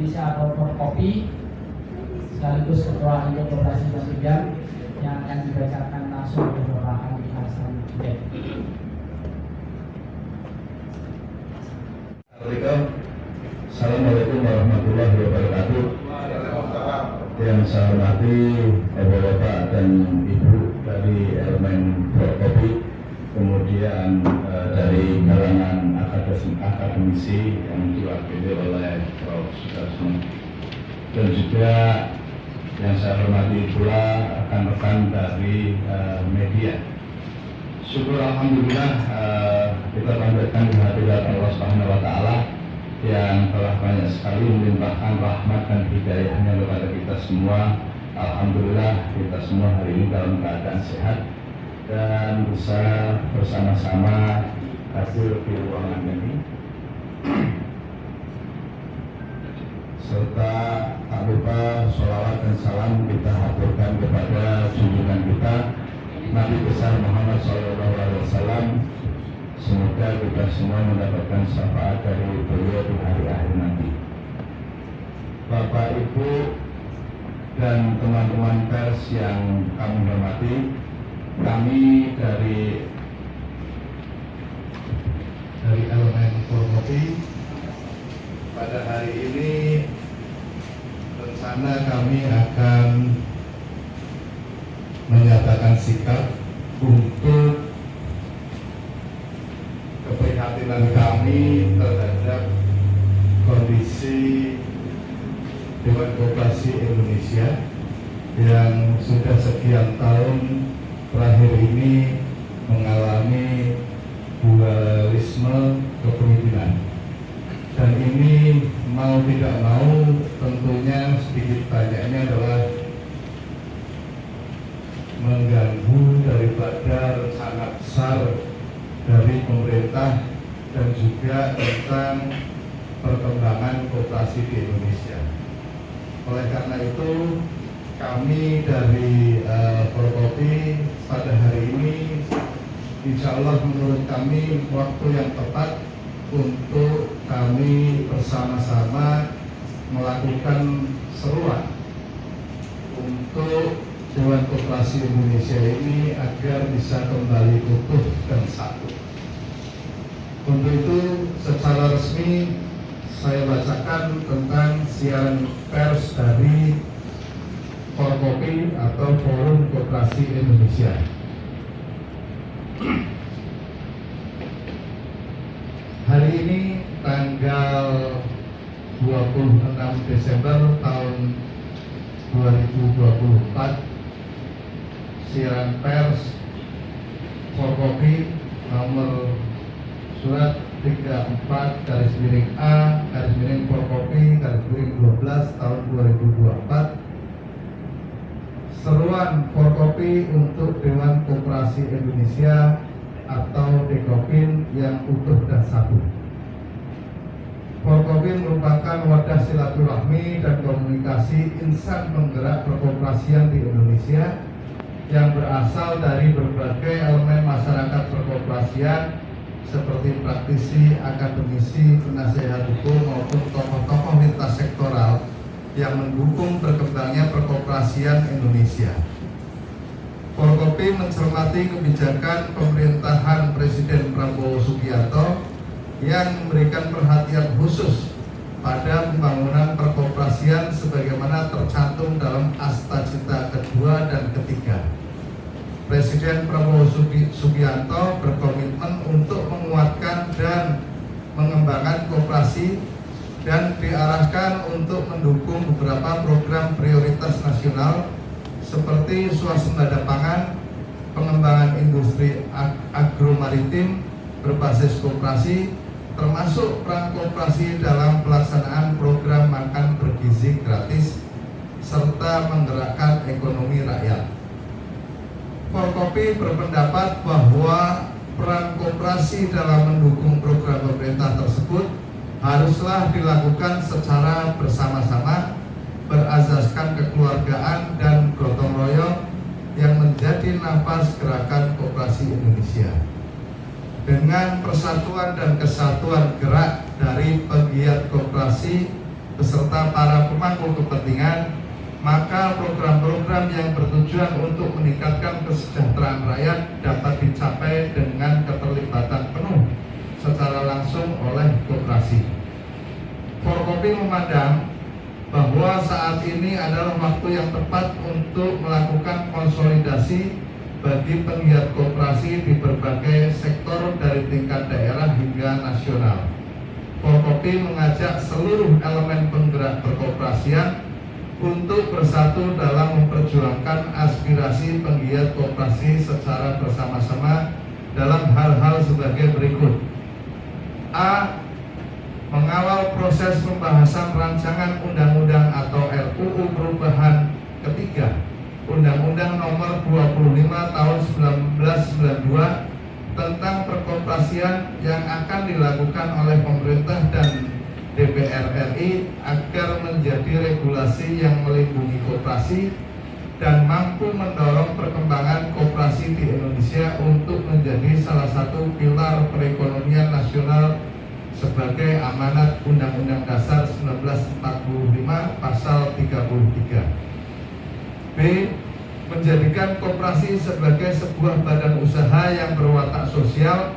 Indonesia atau Forkopi, sekaligus Ketua Induk Koperasi Pasirian yang akan dibacakan langsung oleh Bapak Andi Hasan Hidayat. Assalamualaikum warahmatullahi wabarakatuh. Yang saya hormati Bapak dan Ibu dari elemen Forkopi, kemudian dari kalangan akademisi yang diwakili oleh Prof. Sudarsono, dan juga yang saya hormati pula rekan-rekan dari media. Syukur alhamdulillah kita panjatkan kehadirat Allah Subhanahu wa taala yang telah banyak sekali melimpahkan rahmat dan hidayahnya kepada kita semua. Alhamdulillah kita semua hari ini dalam keadaan sehat dan bisa bersama-sama hadir di ruangan ini, serta tak lupa sholawat dan salam kita haturkan kepada junjungan kita Nabi besar Muhammad SAW. Semoga kita semua mendapatkan syafaat dari beliau di hari akhir nanti. Bapak, Ibu, dan teman-teman pers yang kami hormati, kami dari elemen Forkopi pada hari ini rencana kami akan menyatakan sikap untuk keprihatinan kami terhadap kondisi Dewan Koperasi Indonesia yang sudah sekian tahun terakhir ini mengalami dualisme kepemimpinan, dan ini mau tidak mau tentunya sedikit banyaknya adalah mengganggu daripada rencana besar dari pemerintah dan juga tentang perkembangan koperasi di Indonesia. Oleh karena itu, kami dari Forkopi pada hari ini, insya Allah menurut kami waktu yang tepat untuk kami bersama-sama melakukan seruan untuk Dewan Koperasi Indonesia ini agar bisa kembali utuh dan satu. Untuk itu secara resmi saya bacakan tentang siaran pers dari Forkopi atau Forum Koperasi Indonesia. Hari ini tanggal 26 Desember tahun 2024, siaran pers Forkopi nomor surat 34-A-Forkopi-12 tahun 2024, seruan Forkopi untuk Dewan Koperasi Indonesia atau Dekopin yang utuh dan satu. Forkopi merupakan wadah silaturahmi dan komunikasi insan penggerak perkoperasian di Indonesia yang berasal dari berbagai elemen masyarakat perkoperasian seperti praktisi, akademisi, penasehat hukum maupun tokoh-tokoh lintas sektoral yang mendukung berkembangnya perkoperasian Indonesia. Forkopi mencermati kebijakan pemerintahan Presiden Prabowo Subianto yang memberikan perhatian khusus pada pembangunan perkoperasian sebagaimana tercantum dalam Asta Cita kedua dan ketiga. Presiden Prabowo Subianto berkomitmen untuk menguatkan dan mengembangkan koperasi dan diarahkan untuk mendukung beberapa program prioritas nasional seperti swasembada pangan, pengembangan industri agromaritim berbasis koperasi, termasuk peran koperasi dalam pelaksanaan program makan bergizi gratis serta menggerakkan ekonomi rakyat. Forkopi berpendapat bahwa peran koperasi dalam mendukung program pemerintah tersebut haruslah dilakukan secara bersama-sama, berazaskan kekeluargaan dan gotong royong yang menjadi nafas gerakan koperasi Indonesia. Dengan persatuan dan kesatuan gerak dari pegiat koperasi beserta para pemangku kepentingan, maka program-program yang bertujuan untuk meningkatkan kesejahteraan rakyat dapat dicapai dengan keterlibatan penuh secara langsung oleh koperasi. Forkopi memandang bahwa saat ini adalah waktu yang tepat untuk melakukan konsolidasi bagi penggiat koperasi di berbagai sektor dari tingkat daerah hingga nasional. Forkopi mengajak seluruh elemen penggerak perkoperasian untuk bersatu dalam memperjuangkan aspirasi penggiat koperasi secara bersama-sama dalam hal-hal sebagai berikut. A. Mengawal proses pembahasan rancangan undang-undang atau RUU perubahan ketiga Undang-Undang Nomor 25 Tahun 1992 tentang perkoperasian yang akan dilakukan oleh pemerintah dan DPR RI agar menjadi regulasi yang melindungi koperasi dan mampu mendorong perkembangan koperasi di Indonesia untuk menjadi salah satu pilar perekonomian nasional sebagai amanat Undang-Undang Dasar 1945 Pasal 33. B. Menjadikan koperasi sebagai sebuah badan usaha yang berwatak sosial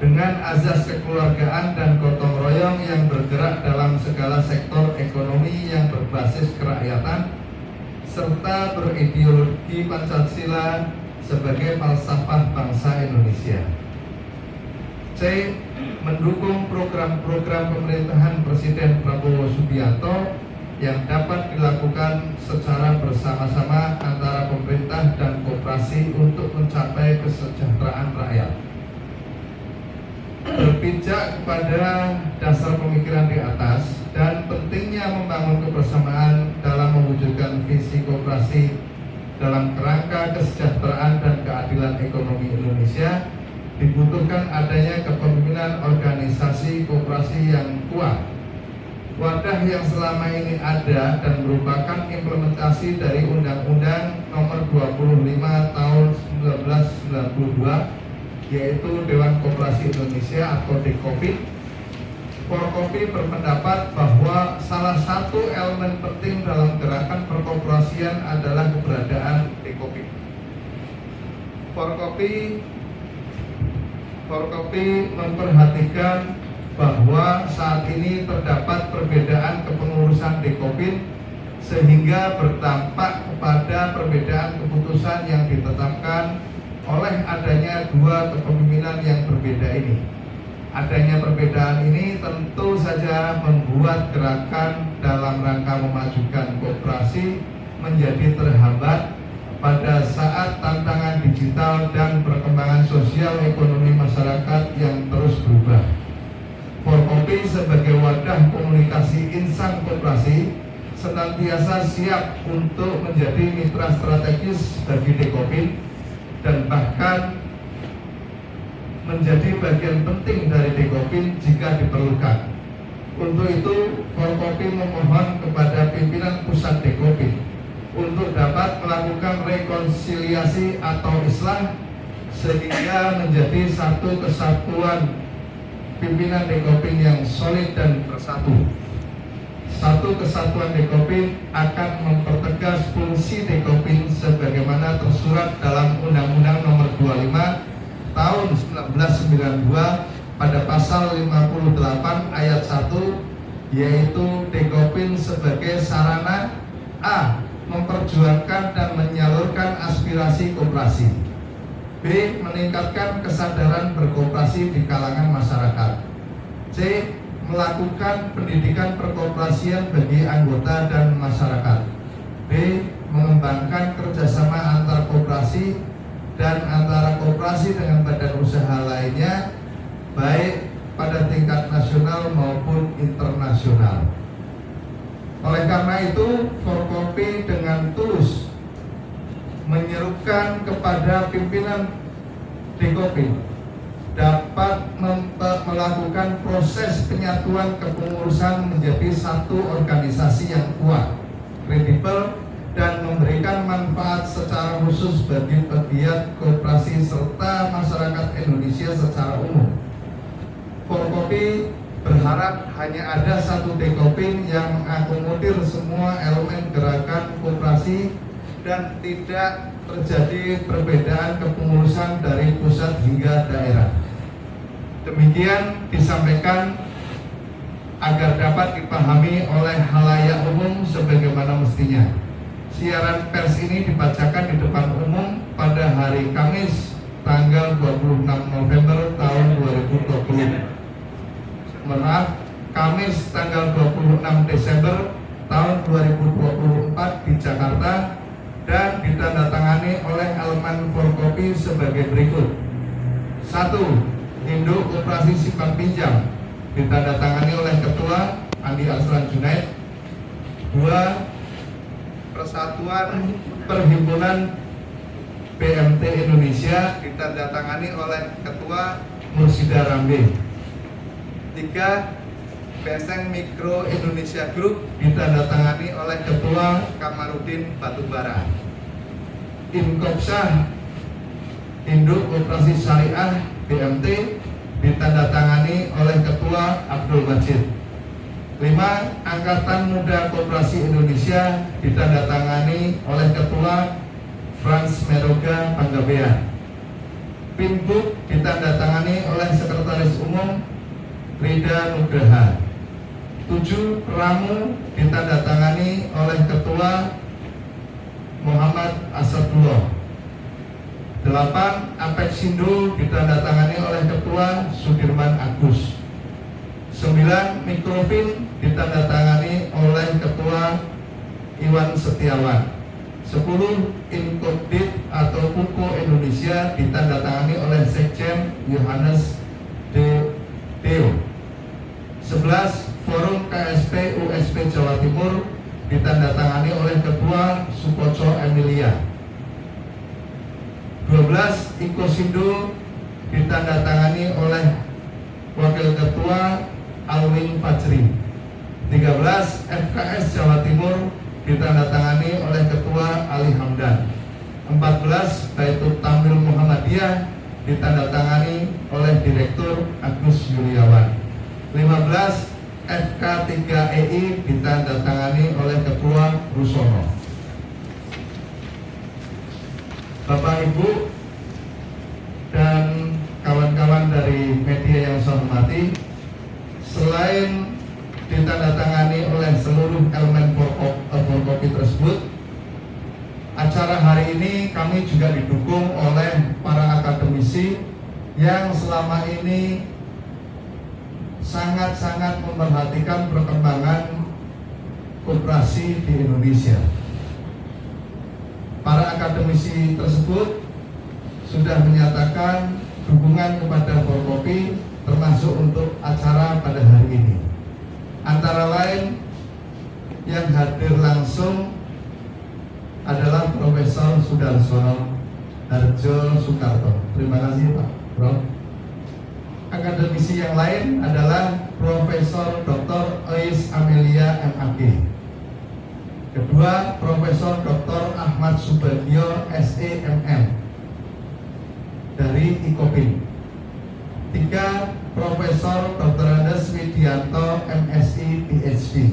dengan azas kekeluargaan dan gotong royong yang bergerak dalam segala sektor ekonomi yang berbasis kerakyatan serta berideologi Pancasila sebagai falsafah bangsa Indonesia. C. Mendukung program-program pemerintahan Presiden Prabowo Subianto yang dapat dilakukan secara bersama-sama antara pemerintah dan koperasi untuk mencapai kesejahteraan rakyat. Berpijak kepada dasar pemikiran di atas dan pentingnya membangun kebersamaan dalam mewujudkan visi koperasi dalam kerangka kesejahteraan dan keadilan ekonomi Indonesia, dibutuhkan adanya kepemimpinan organisasi koperasi yang kuat. Wadah yang selama ini ada dan merupakan implementasi dari Undang-Undang Nomor 25 Tahun 1992, yaitu Dewan Koperasi Indonesia atau DKOPIN. Forkopi berpendapat bahwa salah satu elemen penting dalam gerakan perkoperasian adalah keberadaan DKOPIN. Forkopi memperhatikan bahwa saat ini terdapat perbedaan kepengurusan DKOPIN sehingga berdampak kepada perbedaan keputusan yang ditetapkan oleh adanya dua kepemimpinan yang berbeda ini. Adanya perbedaan ini tentu saja membuat gerakan dalam rangka memajukan koperasi menjadi terhambat pada saat tantangan digital dan perkembangan sosial ekonomi masyarakat yang terus berubah. Forkopi sebagai wadah komunikasi insan koperasi senantiasa siap untuk menjadi mitra strategis bagi DKOPIN dan bahkan menjadi bagian penting dari DKOPIN jika diperlukan. Untuk itu, Forkopi memohon kepada pimpinan pusat DKOPIN untuk dapat melakukan rekonsiliasi atau islah sehingga menjadi satu kesatuan pimpinan DKOPIN yang solid dan bersatu. Satu kesatuan DKOPIN akan mempertegas fungsi DKOPIN sebagaimana tersurat dalam Undang-Undang Nomor 25 Tahun 1992 pada pasal 58 ayat 1, yaitu DKOPIN sebagai sarana A. Memperjuangkan dan menyalurkan aspirasi koperasi, B. Meningkatkan kesadaran berkoperasi di kalangan masyarakat, C. Melakukan pendidikan perkoperasian bagi anggota dan masyarakat, D. Mengembangkan kerjasama antar koperasi dan antara koperasi dengan badan usaha lainnya, baik pada tingkat nasional maupun internasional. Oleh karena itu, Forkopi dengan tulus menyerukan kepada pimpinan DKOPIN dapat melakukan proses penyatuan kepengurusan menjadi satu organisasi yang kuat, kredibel, dan memberikan manfaat secara khusus bagi pegiat koperasi serta masyarakat Indonesia secara umum. Forkopi berharap hanya ada satu Dekopin yang mengakomodir semua elemen gerakan koperasi dan tidak terjadi perbedaan kepengurusan dari pusat hingga daerah. Demikian disampaikan agar dapat dipahami oleh halayak umum sebagaimana mestinya. Siaran pers ini dibacakan di depan umum pada hari Kamis tanggal 26 November tahun 2020. Maaf, Kamis tanggal 26 Desember tahun 2024 di Jakarta dan ditandatangani oleh elemen Forkopi sebagai berikut. 1. Induk Koperasi Simpan Pinjam ditandatangani oleh Ketua Andi Arslan Junaid. 2. Persatuan Perhimpunan BMT Indonesia ditandatangani oleh Ketua Mursida Rambe. 3. Benteng Mikro Indonesia Group ditandatangani oleh Ketua Kamarudin Batubara. Inkopsah Induk Koperasi Syariah BMT ditandatangani oleh Ketua Abdul Majid. 5. Angkatan Muda Koperasi Indonesia ditandatangani oleh Ketua Frans Meroga Panggabean. Pinbuk ditandatangani oleh Sekretaris Umum Rida Nugraha. 7. Ramu ditandatangani oleh Ketua Muhammad Asadullah. 8. Apexindo ditandatangani oleh Ketua Sudirman Agus. 9. Mikrofin ditandatangani oleh Ketua Iwan Setiawan. 10. Inkopdit atau Puko Indonesia ditandatangani oleh Sekjen Yohanes Deo. 11. Forum KSP USP Jawa Timur ditandatangani oleh Ketua Sukoco Emilia. 12. Ikosindo ditandatangani oleh Wakil Ketua Alwin Fajri. 13. FKS Jawa Timur ditandatangani oleh Ketua Ali Hamdan. 14. Baitul Tamil Muhammadiyah ditandatangani oleh Direktur Agus Yuliawan. 15. FK3EI ditandatangani oleh Ketua Rusono. Bapak Ibu dan kawan-kawan dari media yang saya hormati, selain ditandatangani oleh seluruh elemen Forkopi tersebut, acara hari ini kami juga didukung oleh para akademisi yang selama ini sangat-sangat memperhatikan perkembangan koperasi di Indonesia. Para akademisi tersebut sudah menyatakan dukungan kepada Forkopi termasuk untuk acara pada hari ini. Antara lain yang hadir langsung adalah Profesor Sudarsono Harjo Soekarto. Terima kasih Pak Prof. Akademisi yang lain adalah Profesor Dr. Ois Amelia MAG. Kedua, Profesor Dr. Ahmad Subagio SEMM dari Ikopin. 3. Profesor Dr. Andes Widianto MSI PhD.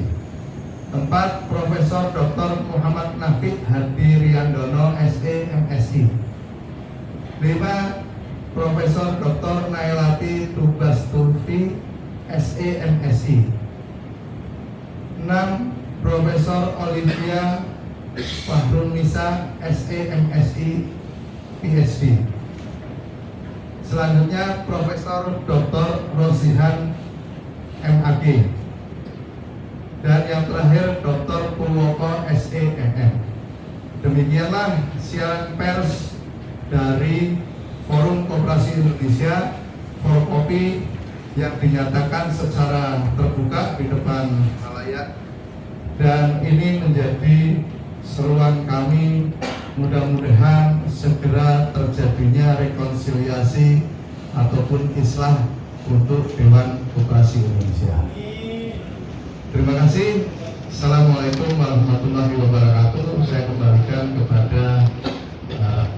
4. Profesor Dr. Muhammad Nafid Hadi Riandono SE MSI. 5. Profesor Dr. Nailati Tubastufi SE MSI. 6. Profesor Olivia Fahrun Nisa SE MSI PhD. Selanjutnya Profesor Dr. Rosihan MAG. Dan yang terakhir Dr. Purwoko SEMM. Demikianlah siaran pers dari Forum Koperasi Indonesia Forkopi yang dinyatakan secara terbuka di depan khalayak, dan ini menjadi seruan kami, mudah-mudahan segera terjadinya rekonsiliasi ataupun islah untuk Dewan Koperasi Indonesia. Terima kasih. Assalamualaikum warahmatullahi wabarakatuh. Saya kembalikan kepada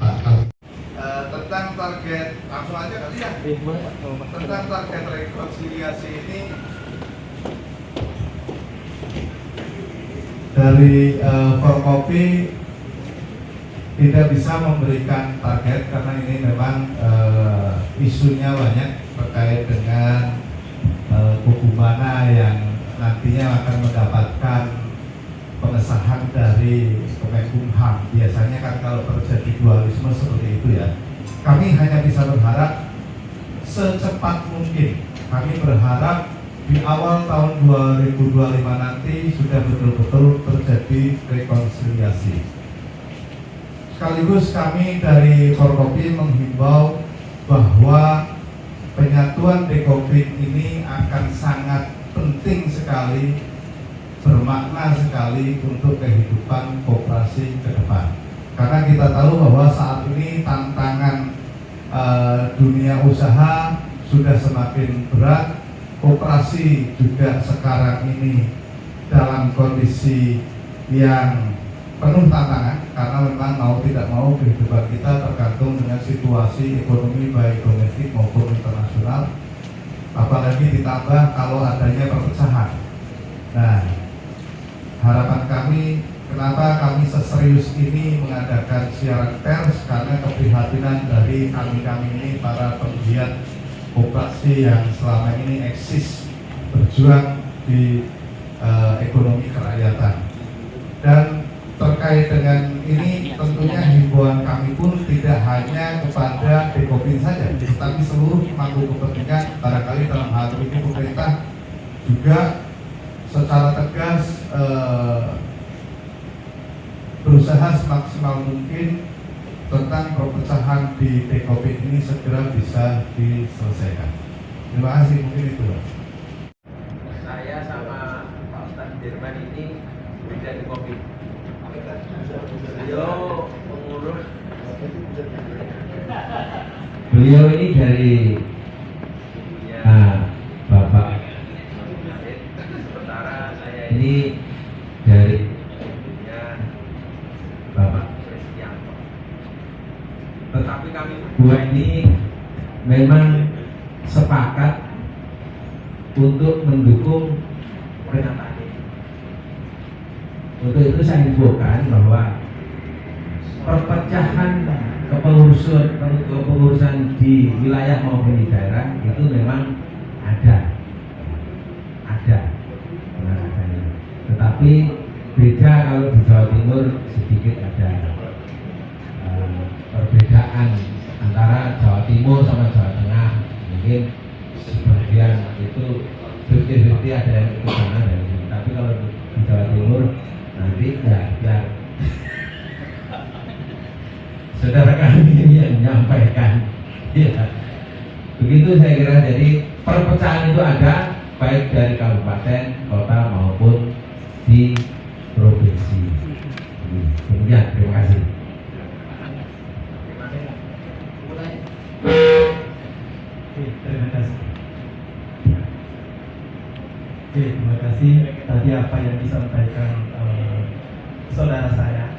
Pak Khalid. Tentang target, langsung aja kali ya. Tentang target rekonsiliasi ini dari Forkopi tidak bisa memberikan target karena ini memang isunya banyak terkait dengan kubu mana yang nantinya akan mendapatkan pengesahan dari Kemenkumham. Biasanya kan kalau terjadi dualisme seperti itu ya, kami hanya bisa berharap secepat mungkin. Kami berharap di awal tahun 2025 nanti sudah betul-betul terjadi rekonsiliasi. Sekaligus kami dari Forkopi menghimbau bahwa penyatuan Dekopin ini akan sangat penting sekali, bermakna sekali untuk kehidupan koperasi ke depan. Karena kita tahu bahwa saat ini tantangan dunia usaha sudah semakin berat, koperasi juga sekarang ini dalam kondisi yang penuh tantangan, karena memang mau tidak mau kehidupan kita tergantung dengan situasi ekonomi baik domestik maupun internasional, apalagi ditambah kalau adanya perpecahan. Nah, harapan kami, kenapa kami seserius ini mengadakan siaran pers, karena keprihatinan dari kami ini para penggiat koperasi yang selama ini eksis berjuang di ekonomi kerakyatan. Dan terkait dengan ini tentunya himbauan kami pun tidak hanya kepada Dekopin saja, tetapi seluruh pemangku kepentingan. Barangkali dalam hal ini pemerintah juga secara tegas berusaha semaksimal mungkin tentang perpecahan di Dekopin ini segera bisa diselesaikan. Terima kasih, mungkin itu. Saya sama Pak Ustadz Dirman ini beda Dekopin. Beliau ini dari Bapak, sementara saya ini dari Bapak. Tetapi kami Dua ini memang sepakat untuk mendukung pernyataan ini. Untuk itu saya infokan bahwa perpecahan kepengurusan di wilayah maupun di daerah itu memang ada, benar adanya. Tetapi beda kalau di Jawa Timur sedikit ada perbedaan antara Jawa Timur sama Jawa Tengah. Mungkin sebagian itu 50-50 ada yang ikut sana dan sini. Tapi kalau di Jawa Timur nanti ya biar saudara kami ini yang menyampaikan. Ya. Begitu saya kira. Jadi perpecahan itu ada baik dari kabupaten, kota maupun di provinsi. Demikian, terima kasih. Terima kasih. Terima kasih. Tadi apa yang disampaikan saudara saya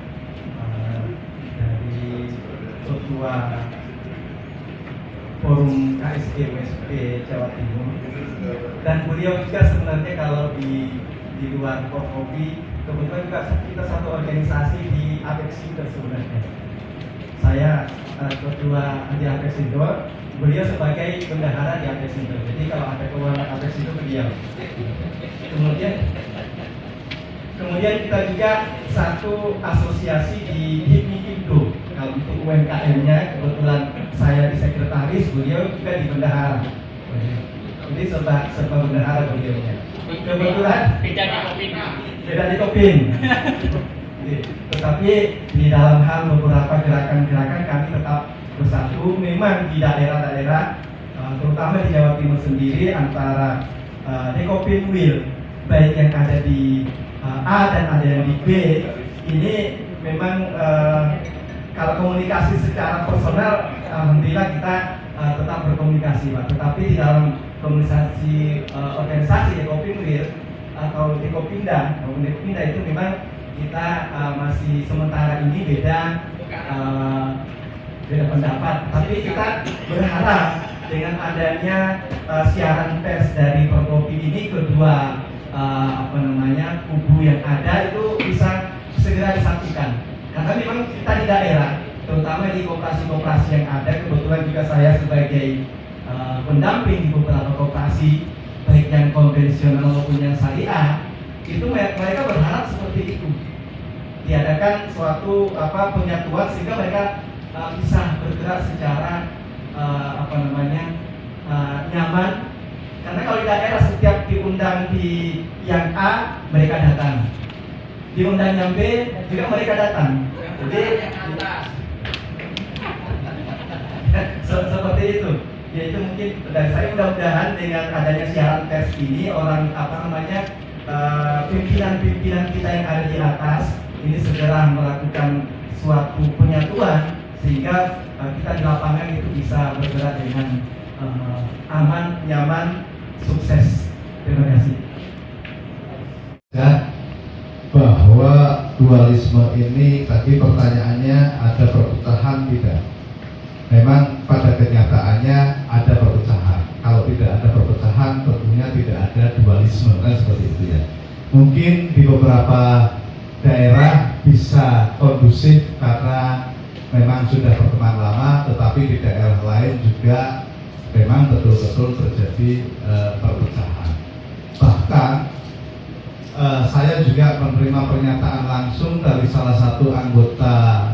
dari Ketua Forum KSG USP Jawa Timur, dan beliau juga sebenarnya kalau di luar Forkopi kebetulan juga kita satu organisasi di Apexindo sebenarnya. Saya ketua di Apexindo, beliau sebagai bendahara di Apexindo. Jadi kalau ada kewenangan Apexindo beliau. Kemudian kita juga satu asosiasi di HIPMI-Indo. Kalau untuk UMKM-nya kebetulan saya di sekretaris, beliau juga di bendahara. Jadi serba bendahara beliaunya. Kebetulan beda di Kopin. Tetapi di dalam hal beberapa gerakan-gerakan kami tetap bersatu. Memang di daerah-daerah, terutama di Jawa Timur sendiri, antara Dekopin Wil, baik yang ada di A dan ada yang di B, ini memang kalau komunikasi secara personal, alhamdulillah kita tetap berkomunikasi, Pak. Tetapi di dalam komunikasi organisasi Dekopin Wil atau Dekopinda, itu memang kita masih sementara ini beda pendapat. Tapi kita berharap dengan adanya siaran pers dari Forkopi ini, kedua kubu yang ada itu bisa segera disatukan. Karena memang kita di daerah, terutama di koperasi-koperasi yang ada, kebetulan juga saya sebagai pendamping di beberapa koperasi baik yang konvensional maupun yang syariah, itu mereka berharap seperti itu, diadakan suatu penyatuan sehingga mereka bisa bergerak secara nyaman. Karena kalau di daerah setiap diundang di yang A mereka datang, diundang yang B juga mereka datang. Jadi seperti itu. Ya itu mungkin dari saya, mudah-mudahan dengan adanya siaran pers ini orang pimpinan kita yang ada di atas ini segera melakukan suatu penyatuan sehingga kita di lapangan itu bisa bergerak dengan aman, nyaman, sukses. Terima kasih. Ya, bahwa dualisme ini tadi pertanyaannya ada perpecahan tidak? Memang pada kenyataannya ada perpecahan. Kalau tidak ada perpecahan, tentunya tidak ada dualisme, kan seperti itu ya. Mungkin di beberapa daerah bisa kondusif karena memang sudah berteman lama, tetapi di daerah lain juga memang betul-betul terjadi perpecahan. Bahkan saya juga menerima pernyataan langsung dari salah satu anggota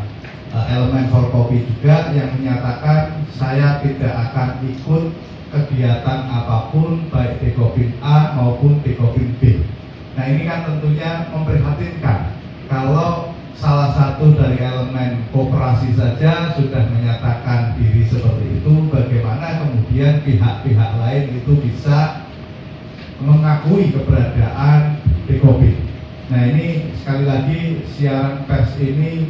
elemen Forkopi juga yang menyatakan saya tidak akan ikut kegiatan apapun baik Dekopin A maupun Dekopin B. Nah ini kan tentunya memprihatinkan kalau salah satu dari elemen koperasi saja sudah menyatakan diri seperti itu, bagaimana kemudian pihak-pihak lain itu bisa mengakui keberadaan Dekopin. Nah ini sekali lagi siaran pers ini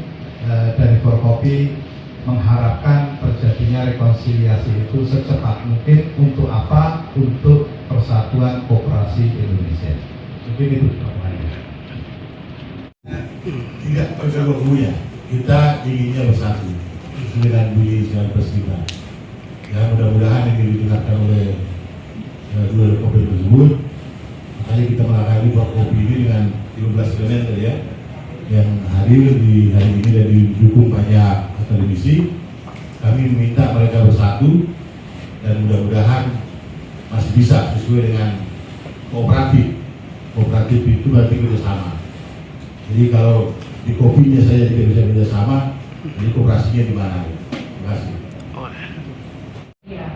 dari Forkopi mengharapkan terjadinya rekonsiliasi itu secepat mungkin. Untuk apa? Untuk persatuan koperasi Indonesia. Mungkin itu pertanyaannya. Tidak terganggu ya. Kita inginnya bersatu dengan bunyi 19 kita. Ya mudah-mudahan ini didengarkan oleh dua Dekopin tersebut. Makanya kita mengakali Forkopi ini dengan 15 elemen ya, yang hadir di hari ini dan didukung banyak akademisi. Kami meminta mereka bersatu dan mudah-mudahan masih bisa sesuai dengan kooperatif. Kooperatif itu berarti kerjasama. Jadi kalau di kopinya saya tidak bisa kerjasama, jadi kooperasinya di mana? Terima kasih. Ya,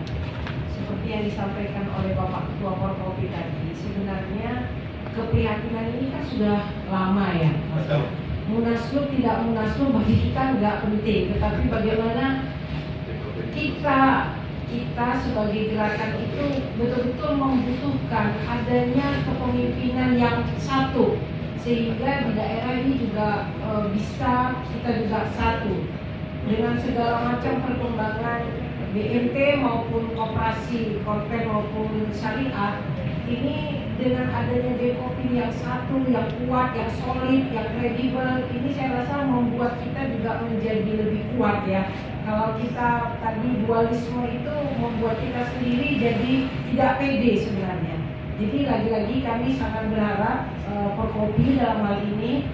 seperti yang disampaikan oleh Bapak Ketua Forkopi tadi, sebenarnya keprihatinan ini kan sudah lama ya. Munaslup tidak munaslup bagi kita nggak penting, tetapi bagaimana kita sebagai gerakan itu betul-betul membutuhkan adanya kepemimpinan yang satu, sehingga di daerah ini juga bisa kita juga satu dengan segala macam perkembangan BMT maupun koperasi konten maupun syariah. Ini dengan adanya Dekopin yang satu, yang kuat, yang solid, yang kredibel, ini saya rasa membuat kita juga menjadi lebih kuat ya. Kalau kita tadi dualisme itu membuat kita sendiri jadi tidak pede sebenarnya. Jadi lagi-lagi kami sangat berharap Forkopi dalam hal ini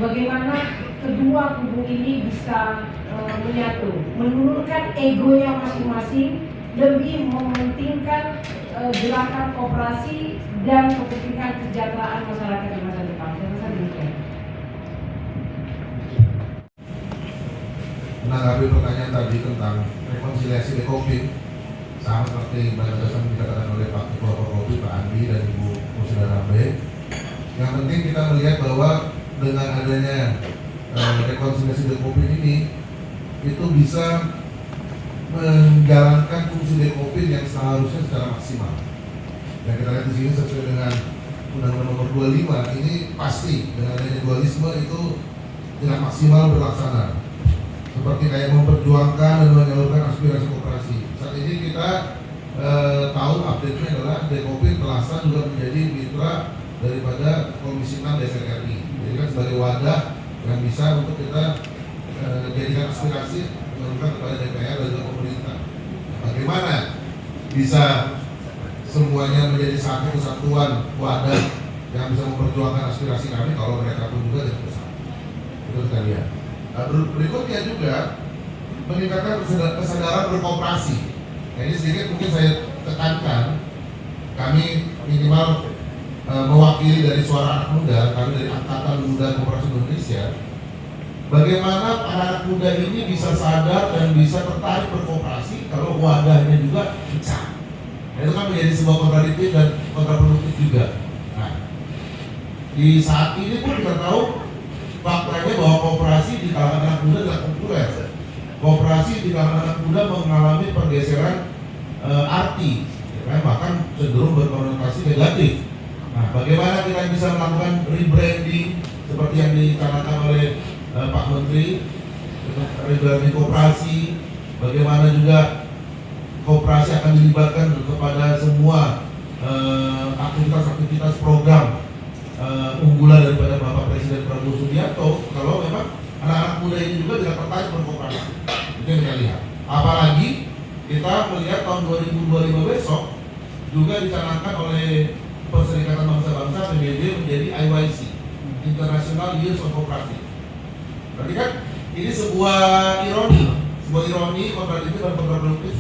bagaimana kedua kubu ini bisa menyatu, menurunkan egonya masing-masing, lebih mementingkan gerakan koperasi dan kepentingan kesejahteraan masyarakat di masa depan. Saya rasa demikian. Menanggapi pertanyaan tadi tentang rekonsiliasi Dekopin, sama seperti berdasarkan dikatakan oleh Pak Ketua Forkopi, Pak Andi dan Ibu Musida Rambe. Yang penting kita melihat bahwa dengan adanya rekonsiliasi Dekopin ini itu bisa menjalankan fungsi Dekopin yang seharusnya secara maksimal. Yang kita lihat di sini sesuai dengan Undang-Undang Nomor 25 ini pasti dengan adanya dualisme itu tidak maksimal berlaksana. Seperti kayak memperjuangkan dan menyalurkan aspirasi koperasi. Saat ini kita tahu update-nya adalah Dekopin Pelasa juga menjadi mitra daripada Komisi 6 DPR RI. Jadi kan sebagai wadah yang bisa untuk kita jadikan aspirasi menurunkan kepada DPR dan juga pemerintah. Bagaimana bisa semuanya menjadi satu kesatuan wadah yang bisa memperjuangkan aspirasi kami kalau mereka pun juga tidak bersama. Itu kita lihat. Nah, berikutnya juga meningkatkan kesadaran berkooperasi. Nah, ini sedikit mungkin saya tekankan, kami minimal mewakili dari suara anak muda, kami dari Angkatan Muda Koperasi Indonesia, bagaimana anak muda ini bisa sadar dan bisa tertarik berkooperasi kalau wadahnya juga pecah. Nah, itu kan menjadi sebuah kontradiktif dan kontraproduktif juga. Nah, di saat ini pun kita tahu faktanya bahwa kooperasi di kalangan anak muda tidak populer. Kooperasi di kalangan anak muda mengalami pergeseran arti, ya, bahkan cenderung berkonotasi negatif. Nah, bagaimana kita bisa melakukan rebranding seperti yang dicanangkan oleh Pak Menteri, rebranding kooperasi, bagaimana juga kooperasi akan dilibatkan kepada semua aktivitas-aktivitas program unggulan daripada Bapak Presiden Prabowo Subianto. Kalau memang anak-anak muda ini juga tidak tertarik berkooperasi, itu yang kita lihat. Apalagi kita melihat tahun 2025 besok juga dicanangkan oleh Perserikatan Bangsa-Bangsa PBB menjadi IYC, International Youth of Cooperative. Berarti kan ini sebuah ironi, kontradiktif dan kontraproduktif.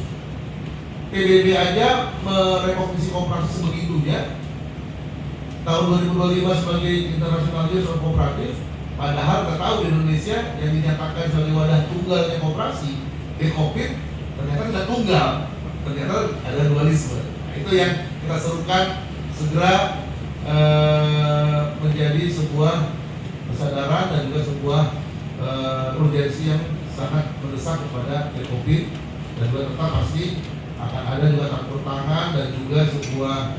PBB aja merekognisi kooperasi sebegitunya tahun 2025 sebagai International Youth of Cooperative, padahal kita tahu di Indonesia yang dinyatakan sebagai wadah tunggalnya kooperasi, Dekopin, ternyata tidak tunggal, ternyata ada dualisme. Nah, itu yang kita serukan segera menjadi sebuah kesadaran dan juga sebuah urgensi yang sangat mendesak kepada Dekopin, dan juga tetap pasti akan ada juga campur tangan dan juga sebuah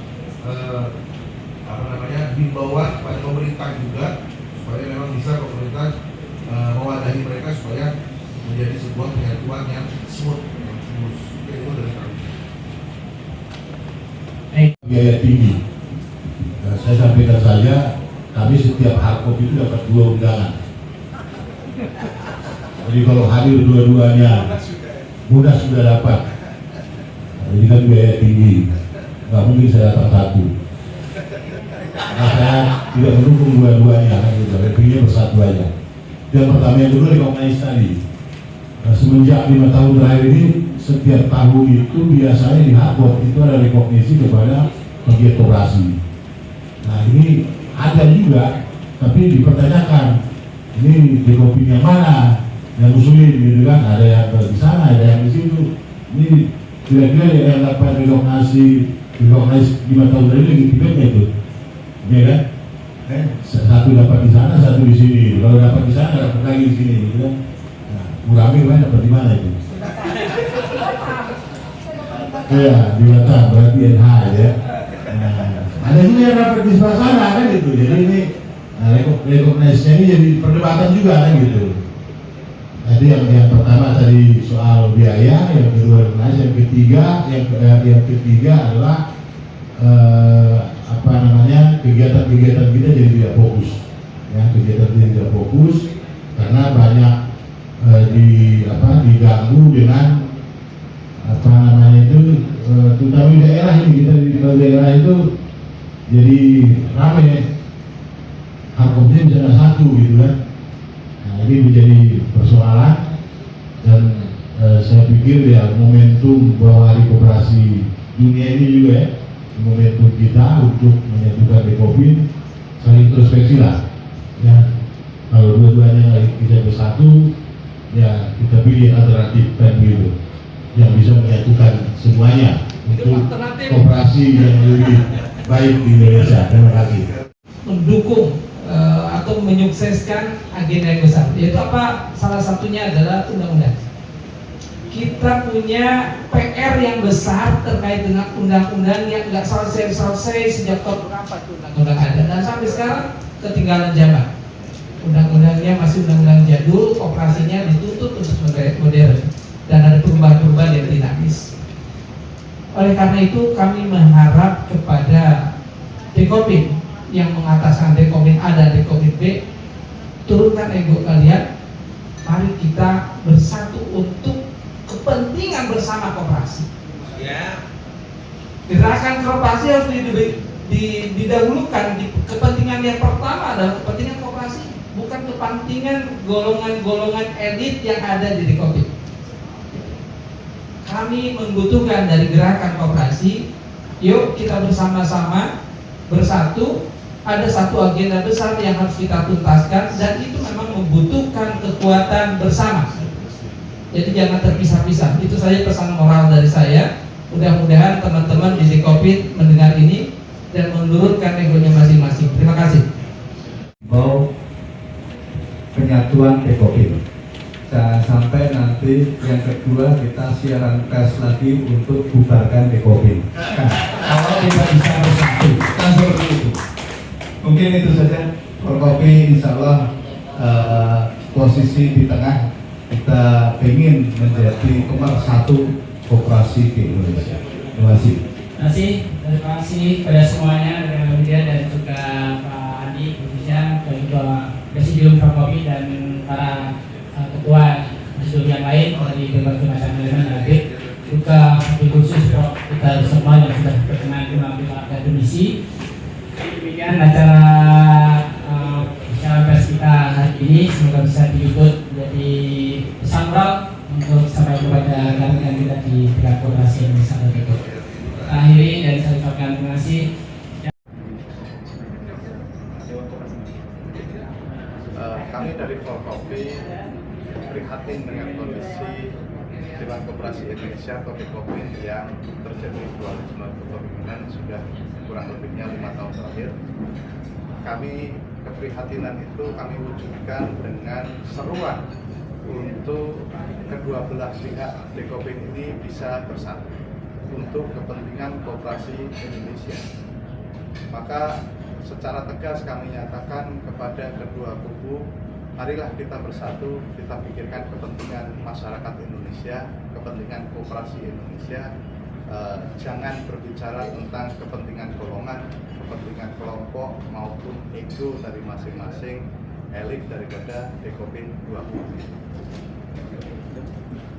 himbauan kepada pemerintah juga supaya memang bisa pemerintah mewadahi mereka supaya menjadi sebuah penyatuan yang smooth, yang mulus. Itu dari kami. Biaya tinggi. Nah, saya sampaikan saja, kami setiap hardcopy itu dapat 2 undangan. Jadi kalau hadir dua-duanya, mudah sudah dapat. Nah, ini kan biaya tinggi, nggak mungkin saya dapat 1. Nah, saya tidak mendukung dua-duanya, kan gitu. Revenue bersatu aja. Yang pertama, yang kedua recognize tadi. Nah, semenjak 5 tahun terakhir ini, setiap tahun itu biasanya di hardcopy itu ada rekognisi kepada pegiat koperasi. Nah, ini ada juga, tapi dipertanyakan, ini Dekopin yang mana yang usulin, gitu kan? Ada yang di sana, ada yang di situ. Ini kira-kira yang dapat rekognisi 5 tahun terakhir legitimnya itu. Ya kan? Satu dapat di sana, satu di sini. Kalau dapat di sana, dapat lagi di sini, gitu kan? Nah, Murami kemarin dapat di mana itu? Iya, di Batam, berarti NH ya. Nah, ada juga yang dapat di sebelah sana kan gitu. Jadi ini rekognisinya ini jadi perdebatan juga kan gitu. Jadi yang pertama tadi soal biaya, yang kedua rekognisi, yang ketiga adalah kegiatan-kegiatan kita jadi tidak fokus, ya, kegiatan kita tidak fokus karena banyak diganggu dengan terutama di daerah ini. Kita di daerah itu jadi ramai, hardcopy misalnya 1 gitu kan. Nah, ini menjadi persoalan dan saya pikir ya momentum bahwa Hari Koperasi Dunia ini juga ya, momentum kita untuk menyatukan Dekopin, saling introspeksi lah ya. Kalau dua-duanya kita bersatu ya, kita pilih alternatif kan gitu yang bisa menyatukan semuanya untuk koperasi yang lebih baik di Indonesia. Terima kasih. Mendukung atau menyukseskan agenda yang besar, yaitu apa? Salah satunya adalah undang-undang. Kita punya PR yang besar terkait dengan undang-undang yang nggak selesai sejak tahun berapa itu undang-undang ada, dan sampai sekarang ketinggalan zaman. Undang-undangnya masih undang-undang jadul, operasinya dituntut untuk modern dan ada perubahan-perubahan yang dinamis. Oleh karena itu kami mengharap kepada Dekopin yang mengataskan Dekopin A dan Dekopin B, turunkan ego kalian, mari kita bersatu untuk kepentingan bersama koperasi. Ya. Gerakan koperasi harus didahulukan. Kepentingan yang pertama adalah kepentingan koperasi, bukan kepentingan golongan-golongan elit yang ada di Dekopin. Kami membutuhkan dari gerakan koperasi, yuk kita bersama-sama bersatu. Ada satu agenda besar yang harus kita tuntaskan, dan itu memang membutuhkan kekuatan bersama. Jadi jangan terpisah-pisah. Itu saja pesan moral dari saya. Mudah-mudahan teman-teman di Dekopin mendengar ini dan menurunkan egonya masing-masing. Terima kasih. Mau penyatuan Dekopin. Jangan sampai nanti yang kedua kita siaran pers lagi untuk bubarkan Dekopin. Kalau tidak bisa bersatu, kan seperti itu. Mungkin itu saja. Forkopi insya Allah posisi di tengah, kita ingin menjadi pemersatu koperasi di Indonesia. Terima kasih. Terima kasih kepada semuanya, kemudian dan juga Pak Andi khususnya, dan juga Presidium Forkopi dan para ketua presidium yang lain dari berbagai macam elemen hadir, juga khusus kita semua yang sudah berkenan melalui akademisi. Demikian acara pers kita hari ini, semoga bisa diliput menjadi pesan moral untuk sampai kepada rekan-rekan kita di bidang koperasi Indonesia berikut. Akhiri dan saya ucapkan terima kasih. Kami dari Forkopi prihatin dengan kondisi Dewan Koperasi Indonesia atau Dekopin yang terjadi dualisme kepemimpinan sudah kurang lebihnya 5 tahun terakhir. Kami keprihatinan itu kami wujudkan dengan seruan untuk kedua belah pihak Dekopin ini bisa bersatu untuk kepentingan koperasi Indonesia. Maka secara tegas kami nyatakan kepada kedua kubu, marilah kita bersatu, kita pikirkan kepentingan masyarakat Indonesia, kepentingan koperasi Indonesia. Jangan berbicara tentang kepentingan golongan, kepentingan kelompok maupun ego dari masing-masing elit daripada Dekopin 20.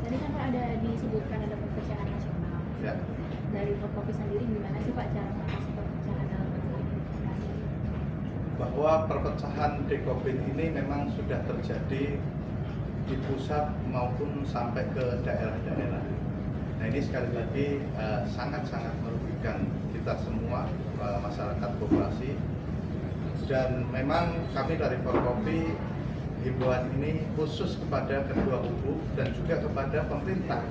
Tadi kan ada disebutkan ada perpecahan nasional. Ya. Dari Forkopi sendiri gimana sih Pak cara mengatasi perpecahan dalam komunikasi? Bahwa perpecahan Dekopin ini memang sudah terjadi di pusat maupun sampai ke daerah-daerah. Nah ini sekali lagi sangat-sangat merugikan kita semua, masyarakat koperasi. Dan memang kami dari Forkopi himbauan ini khusus kepada kedua kubu dan juga kepada pemerintah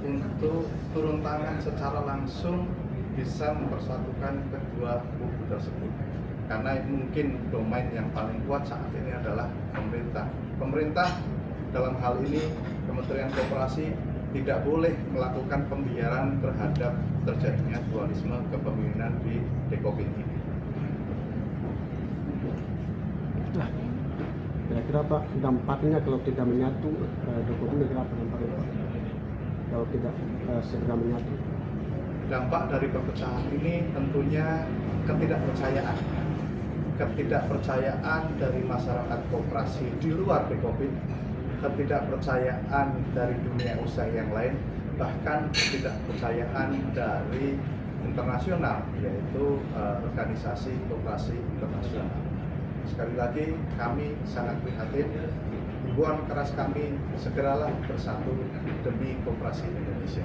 untuk turun tangan secara langsung bisa mempersatukan kedua kubu tersebut. Karena mungkin domain yang paling kuat saat ini adalah pemerintah. Pemerintah dalam hal ini Kementerian Koperasi tidak boleh melakukan pembiaran terhadap terjadinya dualisme kepemimpinan di Dekopin ini. Nah, kira-kira Pak dampaknya kalau tidak menyatu Dekopin kira-kira apa dampaknya Pak? Kalau tidak segera menyatu. Dampak dari perpecahan ini tentunya ketidakpercayaan dari masyarakat koperasi di luar Dekopin, ketidakpercayaan dari dunia usaha yang lain, bahkan ketidakpercayaan dari internasional, yaitu organisasi koperasi internasional. Sekali lagi kami sangat prihatin. Himbauan keras kami, segeralah bersatu demi koperasi Indonesia.